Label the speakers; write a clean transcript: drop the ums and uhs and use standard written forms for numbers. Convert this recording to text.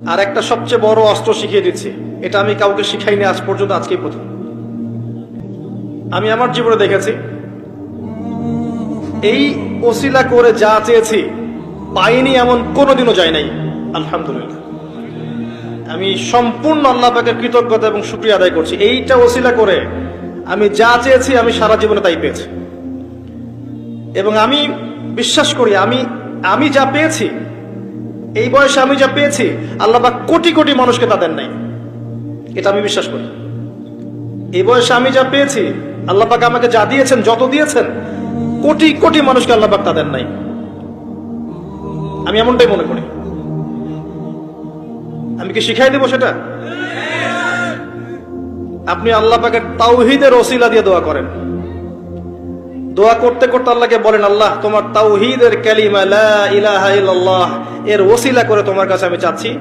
Speaker 1: আর একটা সবচেয়ে বড় অস্ত্র শিখিয়ে দিচ্ছি, এটা আমি কাউকে শিখাইনি আজ পর্যন্ত, আজকেই প্রথম। আমি আমার জীবনে দেখেছি এই ওসিলা করে যা চেয়েছি পাইনি এমন কোনোদিনও যায় নাই, আলহামদুলিল্লাহ। আমি সম্পূর্ণ আল্লাহ পাকের কৃতজ্ঞতা এবং শুকরিয়া আদায় করছি। এইটা ওসিলা করে আমি যা চেয়েছি আমি সারা জীবনে তাই পেয়েছি। এবং আমি বিশ্বাস করি আমি যা পেয়েছি, এই বয়সে আমি যা পেয়েছি, আল্লাহ পাক কোটি কোটি মানুষকে তা দেন নাই, এটা আমি বিশ্বাস করি। এই বয়সে আমি যা পেয়েছি, আল্লাহ পাক আমাকে যা দিয়েছেন, যত দিয়েছেন, কোটি কোটি মানুষকে আল্লাহ পাক তা দেন নাই, আমি এমনটাই মনে করি। আমি কি শিখাই দেব সেটা? আপনি আল্লাহ পাকের তাওহীদের ওসিলা দিয়ে দোয়া করেন। দোয়া করতে করতে আল্লাহকে বলেন, আল্লাহ তোমার তাওহীদের কালিমা লা ইলাহা ইল্লাল্লাহ এর ওসিলা করে তোমার কাছে আমি চাচ্ছি